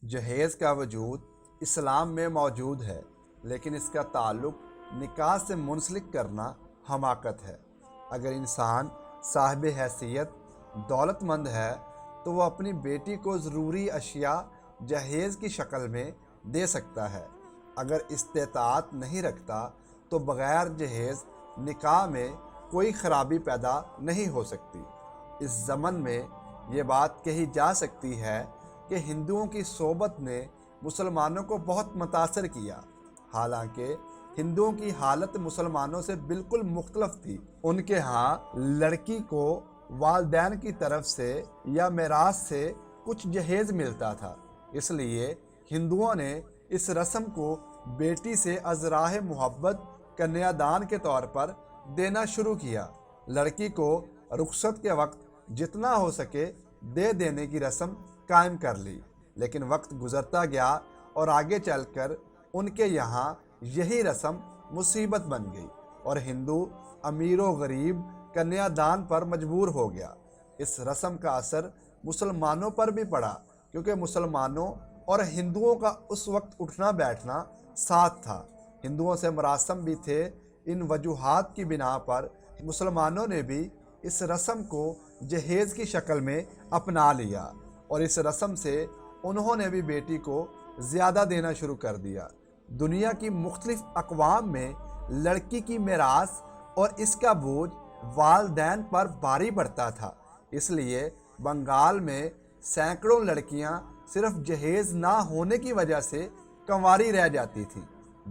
جہیز کا وجود اسلام میں موجود ہے، لیکن اس کا تعلق نکاح سے منسلک کرنا حماقت ہے۔ اگر انسان صاحب حیثیت دولت مند ہے تو وہ اپنی بیٹی کو ضروری اشیاء جہیز کی شکل میں دے سکتا ہے۔ اگر استطاعت نہیں رکھتا تو بغیر جہیز نکاح میں کوئی خرابی پیدا نہیں ہو سکتی۔ اس ضمن میں یہ بات کہی جا سکتی ہے کہ ہندوؤں کی صحبت نے مسلمانوں کو بہت متاثر کیا، حالانکہ ہندوؤں کی حالت مسلمانوں سے بالکل مختلف تھی۔ ان کے ہاں لڑکی کو والدین کی طرف سے یا میراث سے کچھ جہیز ملتا تھا، اس لیے ہندوؤں نے اس رسم کو بیٹی سے از راہ محبت کنیا دان کے طور پر دینا شروع کیا۔ لڑکی کو رخصت کے وقت جتنا ہو سکے دے دینے کی رسم قائم کر لی، لیکن وقت گزرتا گیا اور آگے چل کر ان کے یہاں یہی رسم مصیبت بن گئی اور ہندو امیر و غریب کنیا دان پر مجبور ہو گیا۔ اس رسم کا اثر مسلمانوں پر بھی پڑا، کیونکہ مسلمانوں اور ہندوؤں کا اس وقت اٹھنا بیٹھنا ساتھ تھا۔ ہندوؤں سے مراسم بھی تھے۔ ان وجوہات کی بنا پر مسلمانوں نے بھی اس رسم کو جہیز کی شکل میں اپنا لیا اور اس رسم سے انہوں نے بھی بیٹی کو زیادہ دینا شروع کر دیا۔ دنیا کی مختلف اقوام میں لڑکی کی میراث اور اس کا بوجھ والدین پر بھاری پڑتا تھا، اس لیے بنگال میں سینکڑوں لڑکیاں صرف جہیز نہ ہونے کی وجہ سے کنواری رہ جاتی تھیں۔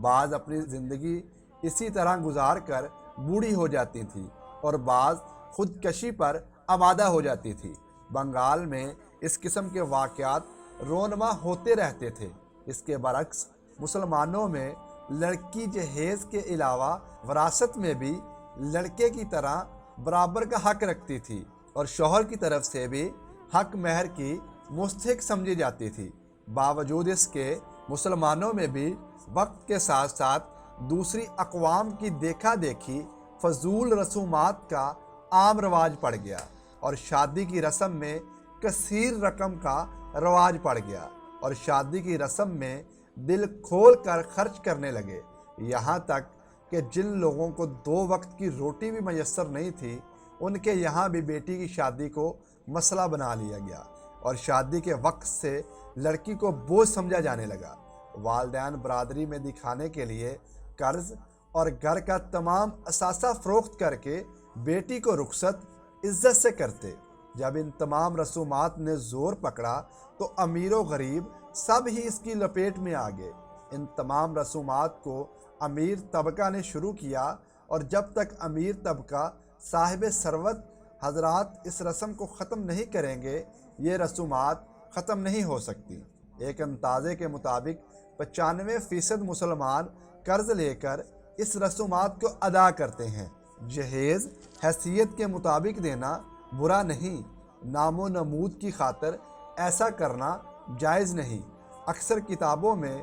بعض اپنی زندگی اسی طرح گزار کر بوڑھی ہو جاتی تھیں اور بعض خودکشی پر آمادہ ہو جاتی تھی۔ بنگال میں اس قسم کے واقعات رونما ہوتے رہتے تھے۔ اس کے برعکس مسلمانوں میں لڑکی جہیز کے علاوہ وراثت میں بھی لڑکے کی طرح برابر کا حق رکھتی تھی اور شوہر کی طرف سے بھی حق مہر کی مستحق سمجھی جاتی تھی۔ باوجود اس کے مسلمانوں میں بھی وقت کے ساتھ ساتھ دوسری اقوام کی دیکھا دیکھی فضول رسومات کا عام رواج پڑ گیا اور شادی کی رسم میں کثیر رقم کا رواج پڑ گیا اور شادی کی رسم میں دل کھول کر خرچ کرنے لگے، یہاں تک کہ جن لوگوں کو 2 وقت کی روٹی بھی میسر نہیں تھی ان کے یہاں بھی بیٹی کی شادی کو مسئلہ بنا لیا گیا اور شادی کے وقت سے لڑکی کو بوجھ سمجھا جانے لگا۔ والدین برادری میں دکھانے کے لیے قرض اور گھر کا تمام اثاثہ فروخت کر کے بیٹی کو رخصت عزت سے کرتے۔ جب ان تمام رسومات نے زور پکڑا تو امیر و غریب سب ہی اس کی لپیٹ میں آ گئے۔ ان تمام رسومات کو امیر طبقہ نے شروع کیا اور جب تک امیر طبقہ صاحب ثروت حضرات اس رسم کو ختم نہیں کریں گے یہ رسومات ختم نہیں ہو سکتی۔ ایک اندازے کے مطابق 95% مسلمان قرض لے کر اس رسومات کو ادا کرتے ہیں۔ جہیز حیثیت کے مطابق دینا برا نہیں، نام و نمود کی خاطر ایسا کرنا جائز نہیں۔ اکثر کتابوں میں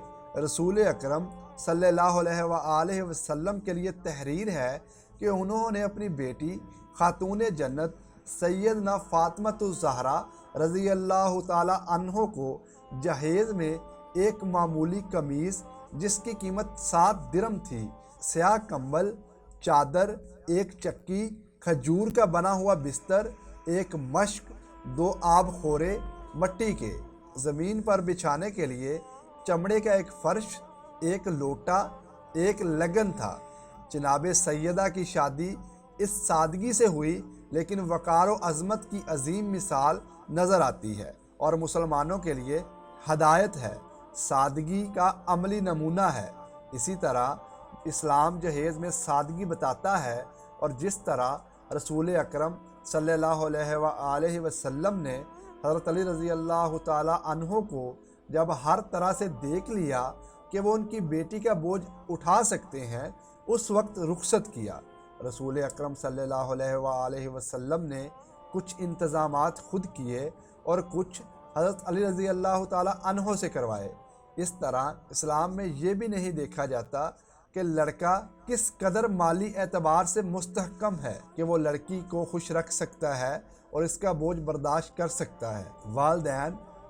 رسول اکرم صلی اللہ علیہ وآلہ وسلم کے لیے تحریر ہے کہ انہوں نے اپنی بیٹی خاتون جنت سیدنا فاطمۃ الزہرا رضی اللہ تعالی عنہ کو جہیز میں ایک معمولی قمیص جس کی قیمت 7 درم تھی، سیاہ کمبل، چادر، ایک چکی، کھجور کا بنا ہوا بستر، ایک مشک، 2 آب خورے مٹی کے، زمین پر بچھانے کے لیے چمڑے کا ایک فرش، ایک لوٹا، ایک لگن تھا۔ جناب سیدہ کی شادی اس سادگی سے ہوئی لیکن وقار و عظمت کی عظیم مثال نظر آتی ہے اور مسلمانوں کے لیے ہدایت ہے، سادگی کا عملی نمونہ ہے۔ اسی طرح اسلام جہیز میں سادگی بتاتا ہے اور جس طرح رسول اکرم صلی اللہ علیہ وآلہ وسلم نے حضرت علی رضی اللہ تعالی عنہ کو جب ہر طرح سے دیکھ لیا کہ وہ ان کی بیٹی کا بوجھ اٹھا سکتے ہیں اس وقت رخصت کیا۔ رسول اکرم صلی اللہ علیہ وآلہ وسلم نے کچھ انتظامات خود کیے اور کچھ حضرت علی رضی اللہ تعالی عنہ سے کروائے۔ اس طرح اسلام میں یہ بھی نہیں دیکھا جاتا کہ لڑکا کس قدر مالی اعتبار سے مستحکم ہے کہ وہ لڑکی کو خوش رکھ سکتا ہے اور اس کا بوجھ برداشت کر سکتا ہے۔ والدین